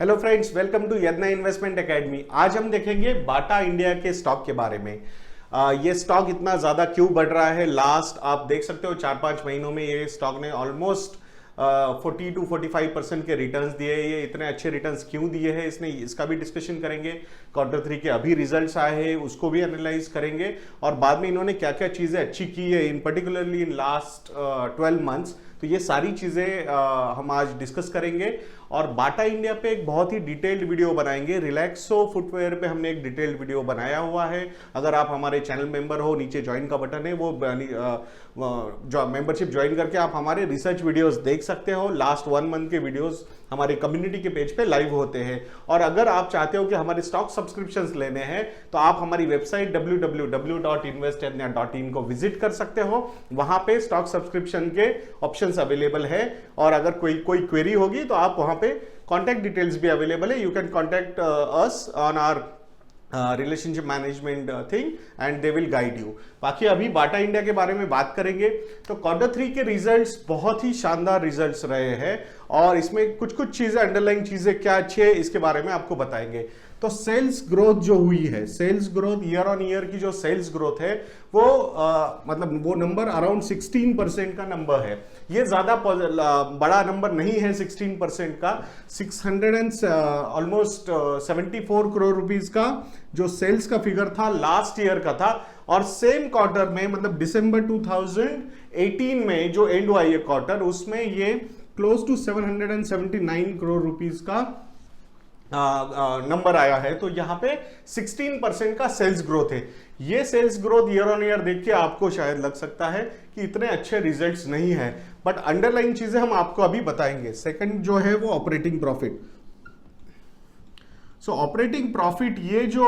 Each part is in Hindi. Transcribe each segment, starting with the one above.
Hello friends, welcome to Yadnya investment academy. आज हम देखेंगे बाटा इंडिया के स्टॉक के बारे में। ये स्टॉक इतना ज्यादा क्यों बढ़ रहा है। लास्ट आप देख सकते हो 4-5 महीनों में ये स्टॉक ने ऑलमोस्ट 40 to 45% के रिटर्न्स दिए। ये इतने अच्छे रिटर्न्स क्यों दिए हैं इसका भी डिस्कशन करेंगे। Q3 के अभी रिजल्ट्स आए हैं, उसको भी एनालाइज करेंगे और बाद में इन्होंने क्या क्या चीजें अच्छी की है in particularly in last 12 months. तो ये सारी चीजें हम आज डिस्कस करेंगे और बाटा इंडिया पे एक बहुत ही डिटेल्ड वीडियो बनाएंगे। रिलैक्सो फुटवेयर पे हमने एक डिटेल्ड वीडियो बनाया हुआ है। अगर आप हमारे चैनल मेंबर हो, नीचे ज्वाइन का बटन है, वो जो मेंबरशिप ज्वाइन करके आप हमारे रिसर्च वीडियोस देख सकते हो। लास्ट 1 मंथ के वीडियोस हमारे कम्युनिटी के पेज पे लाइव होते हैं। और अगर आप चाहते हो कि हमारे स्टॉक सब्सक्रिप्शंस लेने हैं तो आप हमारी वेबसाइट www.investedna.in को विजिट कर सकते हो। वहां पे स्टॉक सब्सक्रिप्शन के ऑप्शंस अवेलेबल है और अगर कोई क्वेरी होगी तो आप वहां पे कॉन्टैक्ट डिटेल्स भी अवेलेबल है। You can contact us on our relationship management thing and they will guide you. बाकी अभी बाटा इंडिया के बारे में बात करेंगे तो Q3 के रिजल्ट्स बहुत ही शानदार रिजल्ट्स रहे हैं और इसमें कुछ चीजें, अंडरलाइंग चीजें क्या अच्छी है इसके बारे में आपको बताएंगे। तो सेल्स ग्रोथ जो हुई है, sales growth year on year की जो सेल्स ग्रोथ है वो मतलब वो नंबर अराउंड 16% का नंबर है। ये ज्यादा बड़ा नंबर नहीं है 16% का। 74 करोड़ रुपीस का जो सेल्स का फिगर था लास्ट ईयर का था और सेम क्वार्टर में मतलब दिसंबर 2018 में जो एंड हुआ ये क्वार्टर, उसमें ये क्लोज टू 779 करोड़ रुपीस का नंबर आया है। तो यहां पे 16% का सेल्स ग्रोथ है। ये sales growth year on year देख के आपको शायद लग सकता है कि इतने अच्छे रिजल्ट्स नहीं है, बट अंडरलाइन चीजें हम आपको अभी बताएंगे। सेकंड जो है वो ऑपरेटिंग प्रॉफिट। सो ऑपरेटिंग प्रॉफिट ये जो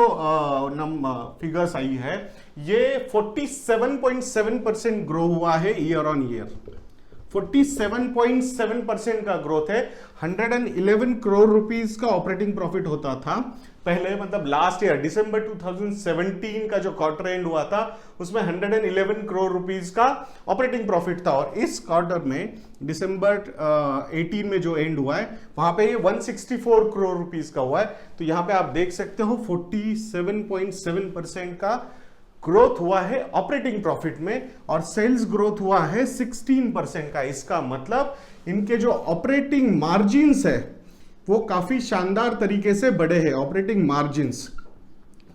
फिगर्स आई है ये 47.7% ग्रो हुआ है ईयर ऑन ईयर। 47.7% का ग्रोथ है। 111 करोड़ रुपीस का ऑपरेटिंग प्रॉफिट होता था पहले, मतलब लास्ट ईयर दिसंबर 2017 का जो क्वार्टर एंड हुआ था उसमें 111 करोड़ रुपीस का ऑपरेटिंग प्रॉफिट था। और इस क्वार्टर में दिसंबर 18 में जो एंड हुआ है वहां पे ये 164 करोड़ रुपीस का हुआ है। तो यहां पे आप देख सकते हो 47.7% का ग्रोथ हुआ है ऑपरेटिंग प्रॉफिट में और सेल्स ग्रोथ हुआ है 16% का। इसका मतलब इनके जो ऑपरेटिंग मार्जिन्स है वो काफी शानदार तरीके से बढ़े हैं, ऑपरेटिंग मार्जिन्स।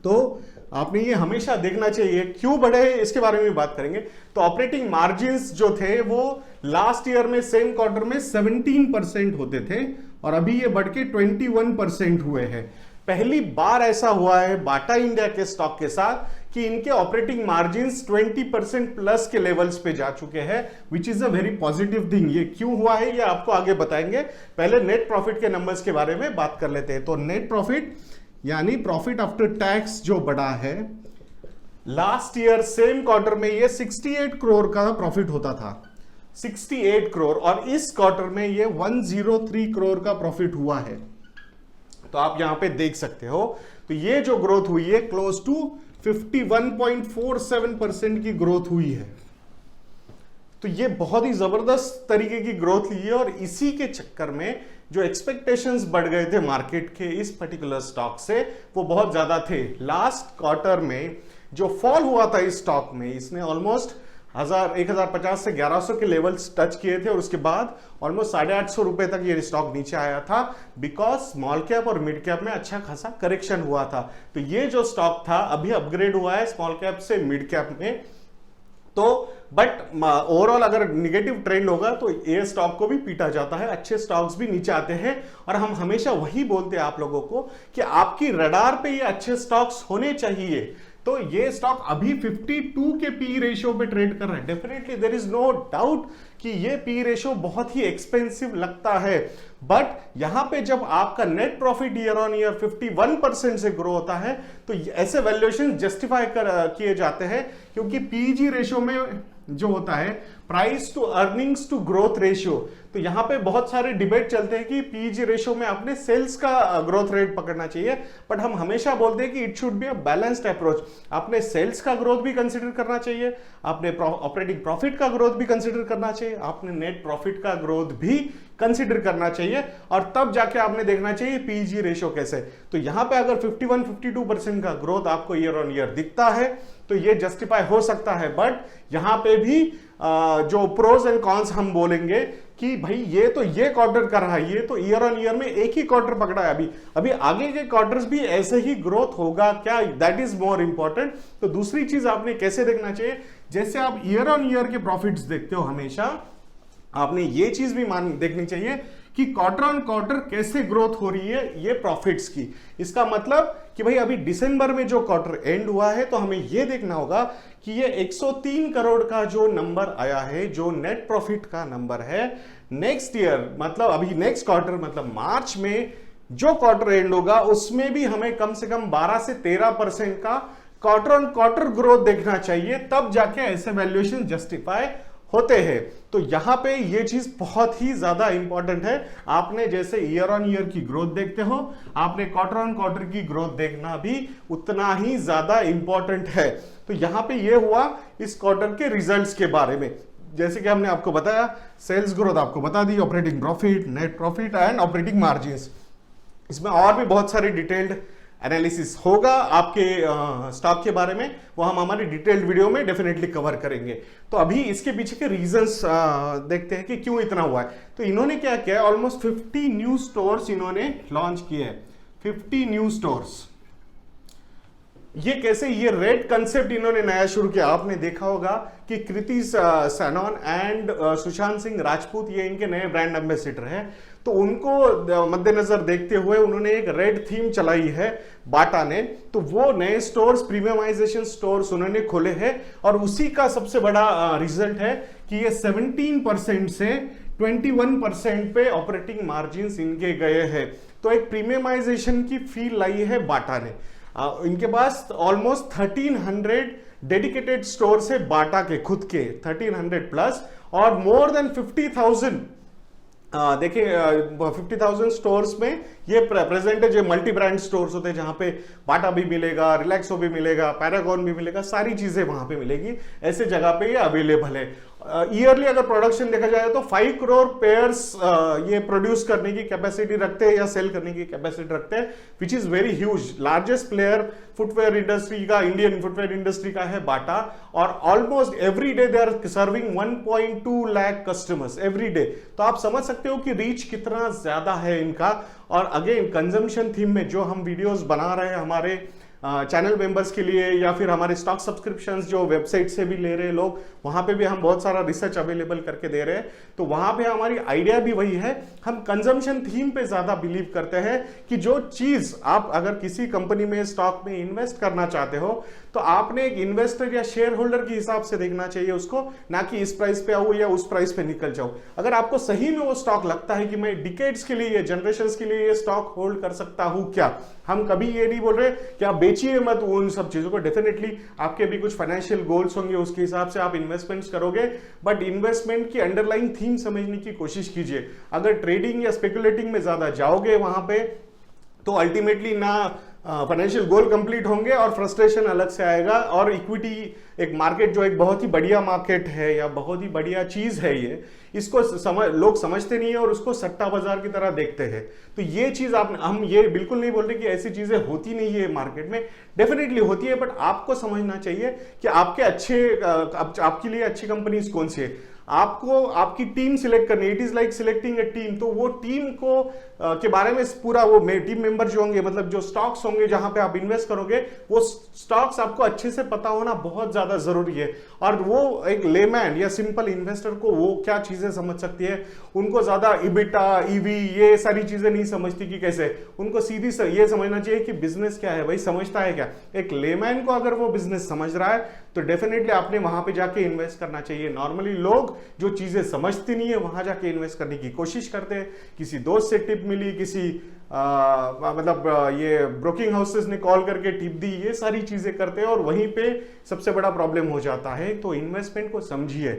तो आपने ये हमेशा देखना चाहिए क्यों बढ़े हैं इसके बारे में बात करेंगे। तो ऑपरेटिंग मार्जिन्स जो थे वो लास्ट ईयर में सेम क्वार्टर में 17% होते थे और अभी ये बढ़ के 21% हुए हैं। पहली बार ऐसा हुआ है बाटा इंडिया के स्टॉक के साथ कि इनके ऑपरेटिंग मार्जिन्स 20% प्लस के लेवल्स पे जा चुके हैं, which is a very positive thing. ये क्यों हुआ है ये आपको आगे बताएंगे। पहले नेट प्रॉफिट के नंबर्स के बारे में बात कर लेते हैं। तो नेट प्रॉफिट यानी प्रॉफिट आफ्टर टैक्स जो बढ़ा है, लास्ट ईयर सेम क्वार्टर में ये 68 करोड़ का प्रॉफिट होता था, 68 करोड़, और इस क्वार्टर में ये 103 करोड़ का प्रॉफिट हुआ है। तो आप यहां पे देख सकते हो। तो ये जो ग्रोथ हुई है क्लोज टू 51.47% की ग्रोथ हुई है। तो ये बहुत ही जबरदस्त तरीके की ग्रोथ ली है और इसी के चक्कर में जो एक्सपेक्टेशंस बढ़ गए थे मार्केट के इस पर्टिकुलर स्टॉक से वो बहुत ज्यादा थे। लास्ट क्वार्टर में जो फॉल हुआ था इस स्टॉक में, इसने ऑलमोस्ट 1050 से 1100 के लेवल्स टच किए थे और उसके बाद ऑलमोस्ट 850 रुपए तक ये स्टॉक नीचे आया था बिकॉज स्मॉल कैप और मिड कैप में अच्छा खासा करेक्शन हुआ था। तो ये जो स्टॉक था अभी अपग्रेड हुआ है स्मॉल कैप से मिड कैप में। तो बट ओवरऑल अगर निगेटिव ट्रेंड होगा तो ये स्टॉक को भी पीटा जाता है, अच्छे स्टॉक्स भी नीचे आते हैं। और हम हमेशा वही बोलते हैं आप लोगों को कि आपकी रडार पे ये अच्छे स्टॉक्स होने चाहिए। तो ये स्टॉक अभी 52 के पी रेशियो पे ट्रेड कर रहा है। Definitely there is no doubt कि ये पी रेशियो बहुत ही एक्सपेंसिव लगता है, बट यहां पे जब आपका net profit year on year 51% से ग्रो होता है तो ऐसे वैल्यूएशन जस्टिफाई किए जाते हैं, क्योंकि पीजी रेशियो में जो होता है price to earnings to growth ratio, तो यहाँ पे बहुत सारे डिबेट चलते हैं कि पीईजी रेशियो में अपने सेल्स का ग्रोथ रेट पकड़ना चाहिए, बट हम हमेशा बोलते हैं कि it should be a balanced approach. आपने सेल्स का ग्रोथ भी कंसिडर करना चाहिए, आपने ऑपरेटिंग प्रॉफिट का ग्रोथ भी कंसिडर करना चाहिए, आपने नेट प्रॉफिट का ग्रोथ भी कंसिडर करना चाहिए, और तब जाके आपने देखना चाहिए पीईजी रेशियो कैसे। तो यहां पे अगर 51-52% का ग्रोथ आपको ईयर ऑन ईयर दिखता है तो ये जस्टिफाई हो सकता है, बट यहां पे भी जो प्रोज एंड कॉन्स हम बोलेंगे कि भाई ये क्वार्टर कर रहा है, ये तो ईयर ऑन ईयर में एक ही क्वार्टर पकड़ा है, अभी आगे के क्वार्टर्स भी ऐसे ही ग्रोथ होगा क्या, दैट इज मोर इंपॉर्टेंट। तो दूसरी चीज आपने कैसे देखना चाहिए, जैसे आप ईयर ऑन ईयर के प्रॉफिट्स देखते हो हमेशा, आपने ये चीज भी देखनी चाहिए कि क्वार्टर ऑन क्वार्टर कैसे ग्रोथ हो रही है ये प्रॉफिट्स की। इसका मतलब कि भाई अभी दिसंबर में जो क्वार्टर एंड हुआ है तो हमें ये देखना होगा कि ये 103 करोड़ का जो नंबर आया है, जो नेट प्रॉफिट का नंबर है, नेक्स्ट ईयर मतलब अभी नेक्स्ट क्वार्टर मतलब मार्च में जो क्वार्टर एंड होगा उसमें भी हमें कम से कम 12 से 13% का क्वार्टर ऑन क्वार्टर ग्रोथ देखना चाहिए, तब जाके ऐसे वैल्यूएशन जस्टिफाई होते हैं। तो यहां पे ये चीज बहुत ही ज्यादा इंपॉर्टेंट है। आपने जैसे ईयर ऑन ईयर की ग्रोथ देखते हो, आपने क्वार्टर ऑन क्वार्टर की ग्रोथ देखना भी उतना ही ज्यादा इंपॉर्टेंट है। तो यहां पे ये हुआ इस क्वार्टर के रिजल्ट्स के बारे में। जैसे कि हमने आपको बताया, सेल्स ग्रोथ आपको बता दी, operating profit, net profit and operating margins. इसमें और भी बहुत सारे डिटेल्ड एनालिसिस होगा आपके स्टॉक के बारे में, वो हम हमारे डिटेल्ड वीडियो में डेफिनेटली कवर करेंगे। तो अभी इसके पीछे के रीजंस देखते हैं कि क्यों इतना हुआ है। तो इन्होंने क्या किया, ऑलमोस्ट 50 न्यू स्टोर्स इन्होंने लॉन्च किए हैं, 50 न्यू स्टोर्स। ये कैसे, ये रेड कंसेप्ट इन्होंने नया शुरू किया। आपने देखा होगा कि कृति सैनन एंड सुशांत सिंह राजपूत ये इनके नए ब्रांड एम्बेसडर हैं, तो उनको मद्देनजर देखते हुए उन्होंने एक रेड थीम चलाई है बाटा ने। तो वो नए स्टोर्स, प्रीमियमाइजेशन स्टोर्स उन्होंने खोले हैं, और उसी का सबसे बड़ा रिजल्ट है कि ये 17% से 21% पे ऑपरेटिंग मार्जिन इनके गए हैं। तो एक प्रीमियमाइजेशन की फील लाई है बाटा ने। इनके पास ऑलमोस्ट 1300 डेडिकेटेड स्टोर है बाटा के खुद के, 1300 प्लस, और मोर देन 50,000 देखिए 50,000 स्टोर्स में ये प्रेजेंट है। जो मल्टी ब्रांड स्टोर्स होते हैं जहां पे बाटा भी मिलेगा, रिलैक्सो भी मिलेगा, पैरागॉन भी मिलेगा, सारी चीजें वहां पे मिलेगी, ऐसे जगह पे ये अवेलेबल है। ईयरली अगर प्रोडक्शन देखा जाए तो 5 करोड़ पेयर्स ये प्रोड्यूस करने की कैपेसिटी रखते हैं या सेल करने की कैपेसिटी रखते हैं, which is very huge. Largest player footwear industry का, इंडियन फुटवेयर इंडस्ट्री का है बाटा, और almost every day they are serving 1.2 lakh customers every day. तो आप समझ सकते हो कि रीच कितना ज्यादा है इनका। और अगेन कंजम्पशन थीम में जो हम वीडियोस बना रहे हैं हमारे चैनल मेंबर्स के लिए, या फिर हमारे स्टॉक सब्सक्रिप्शंस जो वेबसाइट से भी ले रहे हैं लोग, वहां पे भी हम बहुत सारा रिसर्च अवेलेबल करके दे रहे हैं। तो वहां पे हमारी आइडिया भी वही है, हम कंजम्पशन थीम पे ज्यादा बिलीव करते हैं कि जो चीज आप अगर किसी कंपनी में स्टॉक में इन्वेस्ट करना चाहते हो तो आपने एक इन्वेस्टर या शेयर होल्डर के हिसाब से देखना चाहिए उसको, ना कि इस प्राइस पे आऊं या उस प्राइस पे निकल जाऊं। अगर आपको सही में वो स्टॉक लगता है कि मैं डिकेड्स के लिए, जनरेशंस के लिए ये स्टॉक होल्ड कर सकता हूं क्या, हम कभी ये नहीं बोल रहे कि आप बेचिए मत उन सब चीजों को। डेफिनेटली आपके भी कुछ फाइनेंशियल गोल्स होंगे, उसके हिसाब से आप इन्वेस्टमेंट्स करोगे, बट इन्वेस्टमेंट की अंडरलाइंग थीम समझने की कोशिश कीजिए। अगर ट्रेडिंग या स्पेकुलेटिंग में ज्यादा जाओगे वहां पे तो अल्टीमेटली ना फाइनेंशियल गोल कंप्लीट होंगे और फ्रस्ट्रेशन अलग से आएगा। और इक्विटी एक मार्केट जो एक बहुत ही बढ़िया मार्केट है या बहुत ही बढ़िया चीज है, ये इसको लोग समझते नहीं है और उसको सट्टा बाजार की तरह देखते हैं। तो ये चीज हम ये बिल्कुल नहीं बोल रहे कि ऐसी चीजें होती नहीं है मार्केट में, डेफिनेटली होती है, बट आपको समझना चाहिए कि आपके लिए अच्छी कंपनीज कौन सी है। आपको आपकी टीम सिलेक्ट करनी है, it is like selecting A team. तो वो टीम को के बारे में पूरा वो टीम मेंबर जो होंगे, मतलब जो स्टॉक्स होंगे जहां पे आप इन्वेस्ट करोगे, वो स्टॉक्स आपको अच्छे से पता होना बहुत ज्यादा जरूरी है। और वो एक लेमैन या सिंपल इन्वेस्टर को वो क्या चीजें समझ सकती है, उनको ज्यादा इबिटा, ईवी, ये सारी चीजें नहीं समझती कि कैसे, उनको सीधी ये समझना चाहिए कि बिजनेस क्या है, भाई समझता है क्या। एक लेमैन को अगर वो बिजनेस समझ रहा है तो डेफिनेटली आपने वहां पे जाके इन्वेस्ट करना चाहिए। नॉर्मली लोग जो चीजें समझती नहीं है वहां जाके इन्वेस्ट करने की कोशिश करते हैं, किसी दोस्त से टिप मिली, किसी ये ब्रोकिंग हाउसेस ने कॉल करके टिप दी, ये सारी चीजें करते हैं और वहीं पे सबसे बड़ा प्रॉब्लम हो जाता है। तो इन्वेस्टमेंट को समझिए,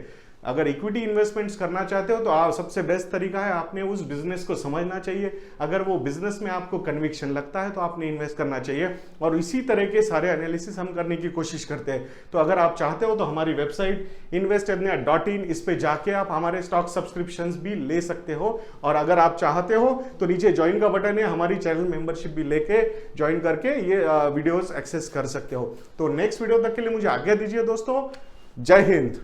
अगर इक्विटी इन्वेस्टमेंट्स करना चाहते हो तो आप सबसे बेस्ट तरीका है आपने उस बिजनेस को समझना चाहिए। अगर वो बिजनेस में आपको कन्विक्शन लगता है तो आपने इन्वेस्ट करना चाहिए, और इसी तरह के सारे एनालिसिस हम करने की कोशिश करते हैं। तो अगर आप चाहते हो तो हमारी वेबसाइट investednya.in, इस पे जाके आप हमारे स्टॉक सब्सक्रिप्शंस भी ले सकते हो। और अगर आप चाहते हो तो नीचे ज्वाइन का बटन है, हमारी चैनल मेंबरशिप भी लेके ज्वाइन करके ये वीडियोस एक्सेस कर सकते हो। तो नेक्स्ट वीडियो तक के लिए मुझे आज्ञा दीजिए दोस्तों। जय हिंद।